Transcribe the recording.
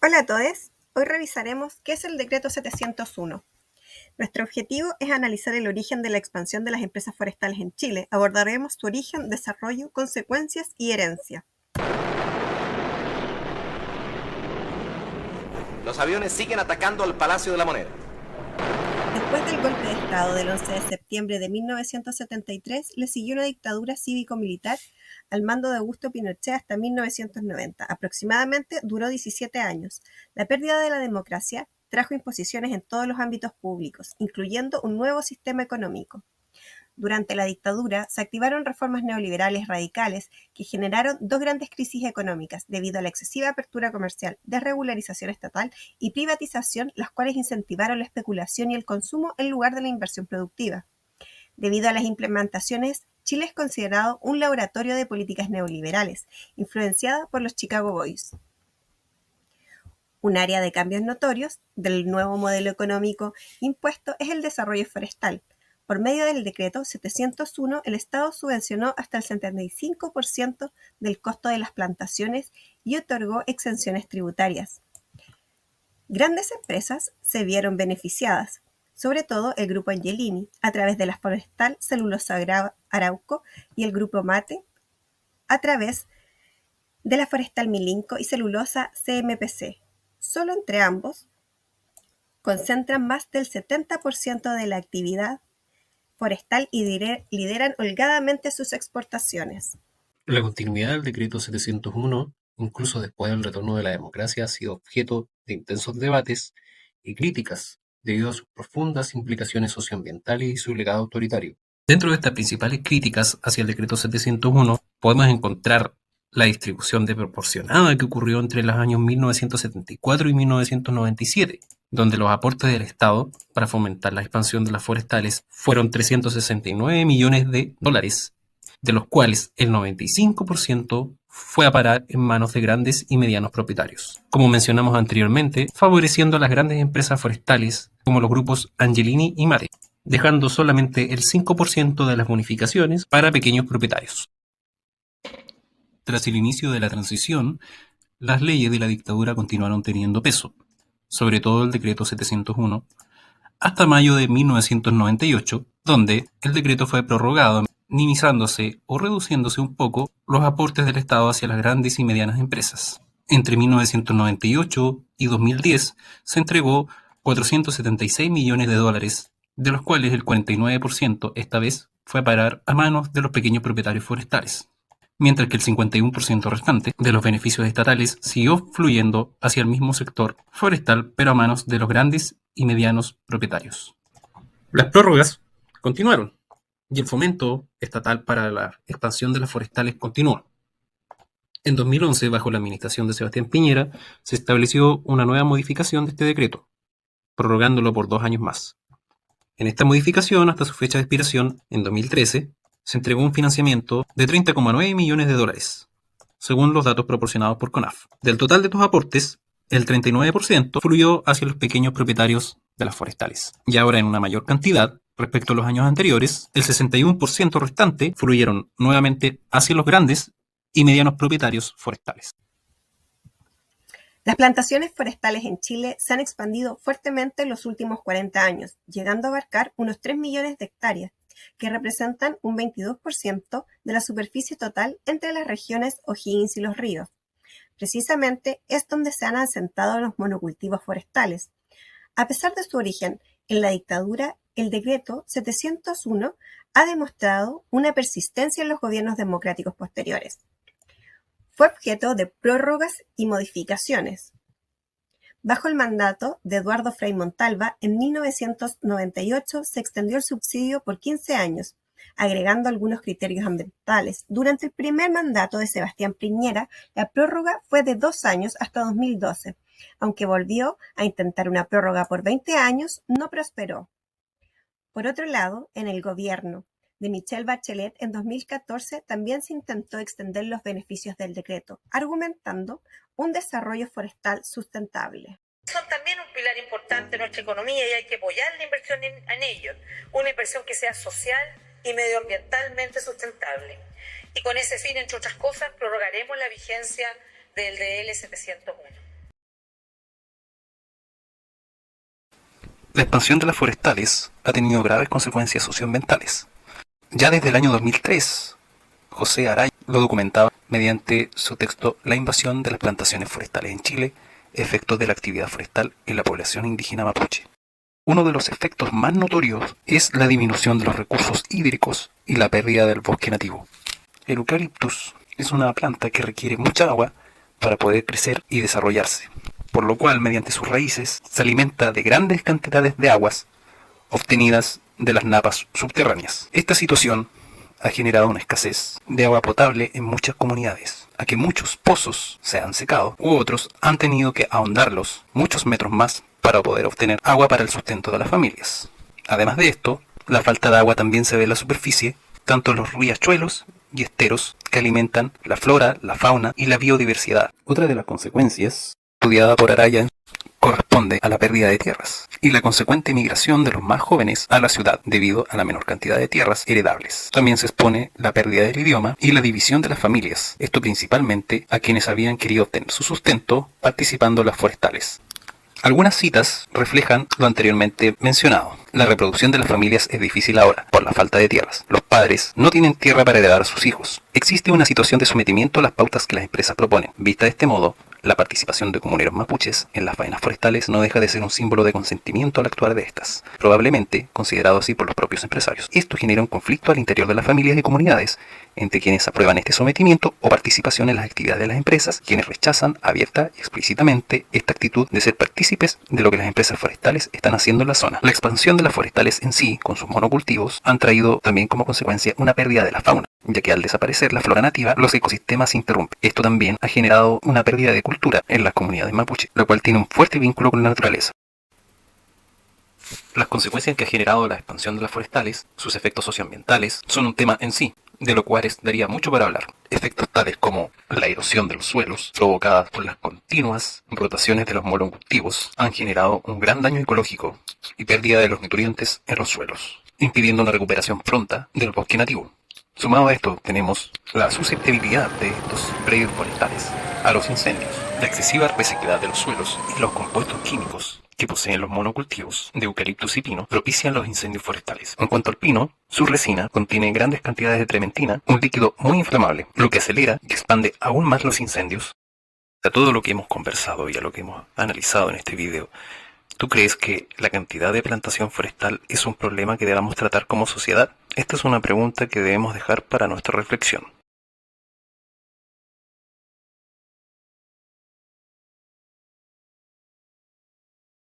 Hola a todos, hoy revisaremos qué es el Decreto 701. Nuestro objetivo es analizar el origen de la expansión de las empresas forestales en Chile. Abordaremos su origen, desarrollo, consecuencias y herencia. Los aviones siguen atacando al Palacio de la Moneda. Después del golpe de Estado del 11 de septiembre de 1973, le siguió una dictadura cívico-militar al mando de Augusto Pinochet hasta 1990. Aproximadamente duró 17 años. La pérdida de la democracia trajo imposiciones en todos los ámbitos públicos, incluyendo un nuevo sistema económico. Durante la dictadura se activaron reformas neoliberales radicales que generaron dos grandes crisis económicas debido a la excesiva apertura comercial, desregularización estatal y privatización, las cuales incentivaron la especulación y el consumo en lugar de la inversión productiva. Debido a las implementaciones, Chile es considerado un laboratorio de políticas neoliberales, influenciada por los Chicago Boys. Un área de cambios notorios del nuevo modelo económico impuesto es el desarrollo forestal. Por medio del Decreto 701, el Estado subvencionó hasta el 75% del costo de las plantaciones y otorgó exenciones tributarias. Grandes empresas se vieron beneficiadas, sobre todo el Grupo Angelini, a través de la Forestal Celulosa Arauco, y el Grupo Mate, a través de la Forestal Milinco y Celulosa CMPC. Solo entre ambos concentran más del 70% de la actividad forestal y lideran holgadamente sus exportaciones. La continuidad del Decreto 701, incluso después del retorno de la democracia, ha sido objeto de intensos debates y críticas debido a sus profundas implicaciones socioambientales y su legado autoritario. Dentro de estas principales críticas hacia el Decreto 701 podemos encontrar la distribución desproporcionada que ocurrió entre los años 1974 y 1997, donde los aportes del Estado para fomentar la expansión de las forestales fueron 369 millones de dólares, de los cuales el 95% fue a parar en manos de grandes y medianos propietarios, como mencionamos anteriormente, favoreciendo a las grandes empresas forestales como los grupos Angelini y Mate, dejando solamente el 5% de las bonificaciones para pequeños propietarios. Tras el inicio de la transición, las leyes de la dictadura continuaron teniendo peso, sobre todo el Decreto 701, hasta mayo de 1998, donde el decreto fue prorrogado, minimizándose o reduciéndose un poco los aportes del Estado hacia las grandes y medianas empresas. Entre 1998 y 2010 se entregó 476 millones de dólares, de los cuales el 49% esta vez fue a parar a manos de los pequeños propietarios forestales, mientras que el 51% restante de los beneficios estatales siguió fluyendo hacia el mismo sector forestal, pero a manos de los grandes y medianos propietarios. Las prórrogas continuaron y el fomento estatal para la expansión de las forestales continuó. En 2011, bajo la administración de Sebastián Piñera, se estableció una nueva modificación de este decreto, prorrogándolo por 2 años más. En esta modificación, hasta su fecha de expiración, en 2013, se entregó un financiamiento de 30,9 millones de dólares, según los datos proporcionados por CONAF. Del total de estos aportes, el 39% fluyó hacia los pequeños propietarios de las forestales. Y ahora en una mayor cantidad, respecto a los años anteriores, el 61% restante fluyeron nuevamente hacia los grandes y medianos propietarios forestales. Las plantaciones forestales en Chile se han expandido fuertemente en los últimos 40 años, llegando a abarcar unos 3 millones de hectáreas, que representan un 22% de la superficie total entre las regiones O'Higgins y Los Ríos. Precisamente es donde se han asentado los monocultivos forestales. A pesar de su origen en la dictadura, el Decreto 701 ha demostrado una persistencia en los gobiernos democráticos posteriores. Fue objeto de prórrogas y modificaciones. Bajo el mandato de Eduardo Frei Montalva, en 1998 se extendió el subsidio por 15 años, agregando algunos criterios ambientales. Durante el primer mandato de Sebastián Piñera, la prórroga fue de 2 años hasta 2012. Aunque volvió a intentar una prórroga por 20 años, no prosperó. Por otro lado, en el gobierno de Michelle Bachelet en 2014 también se intentó extender los beneficios del decreto, argumentando un desarrollo forestal sustentable. Son también un pilar importante de nuestra economía y hay que apoyar la inversión en ellos, una inversión que sea social y medioambientalmente sustentable. Y con ese fin, entre otras cosas, prorrogaremos la vigencia del DL 701. La expansión de las forestales ha tenido graves consecuencias socioambientales. Ya desde el año 2003, José Araya lo documentaba mediante su texto La invasión de las plantaciones forestales en Chile, efectos de la actividad forestal en la población indígena mapuche. Uno de los efectos más notorios es la disminución de los recursos hídricos y la pérdida del bosque nativo. El eucaliptus es una planta que requiere mucha agua para poder crecer y desarrollarse, por lo cual mediante sus raíces se alimenta de grandes cantidades de aguas obtenidas de las napas subterráneas. Esta situación ha generado una escasez de agua potable en muchas comunidades, a que muchos pozos se han secado u otros han tenido que ahondarlos muchos metros más para poder obtener agua para el sustento de las familias. Además de esto, la falta de agua también se ve en la superficie, tanto en los riachuelos y esteros que alimentan la flora, la fauna y la biodiversidad. Otra de las consecuencias, estudiada por Araya, corresponde a la pérdida de tierras y la consecuente migración de los más jóvenes a la ciudad debido a la menor cantidad de tierras heredables. También se expone la pérdida del idioma y la división de las familias, esto principalmente a quienes habían querido obtener su sustento participando en las forestales. Algunas citas reflejan lo anteriormente mencionado. La reproducción de las familias es difícil ahora, por la falta de tierras. Los padres no tienen tierra para heredar a sus hijos. Existe una situación de sometimiento a las pautas que las empresas proponen. Vista de este modo, la participación de comuneros mapuches en las faenas forestales no deja de ser un símbolo de consentimiento al actuar de estas, probablemente considerado así por los propios empresarios. Esto genera un conflicto al interior de las familias y comunidades, entre quienes aprueban este sometimiento o participación en las actividades de las empresas, quienes rechazan abierta y explícitamente esta actitud de ser partícipes de lo que las empresas forestales están haciendo en la zona. La expansión de las forestales en sí, con sus monocultivos, han traído también como consecuencia una pérdida de la fauna, ya que al desaparecer la flora nativa, los ecosistemas se interrumpen. Esto también ha generado una pérdida de cultura en las comunidades mapuche, lo cual tiene un fuerte vínculo con la naturaleza. Las consecuencias que ha generado la expansión de las forestales, sus efectos socioambientales, son un tema en sí, de lo cual daría mucho para hablar. Efectos tales como la erosión de los suelos, provocadas por las continuas rotaciones de los monocultivos, han generado un gran daño ecológico y pérdida de los nutrientes en los suelos, impidiendo una recuperación pronta del bosque nativo. Sumado a esto, tenemos la susceptibilidad de estos predios forestales a los incendios, la excesiva resequedad de los suelos y los compuestos químicos que poseen los monocultivos de eucaliptus y pino propician los incendios forestales. En cuanto al pino, su resina contiene grandes cantidades de trementina, un líquido muy inflamable, lo que acelera y expande aún más los incendios. A todo lo que hemos conversado y a lo que hemos analizado en este video, ¿tú crees que la cantidad de plantación forestal es un problema que debamos tratar como sociedad? Esta es una pregunta que debemos dejar para nuestra reflexión.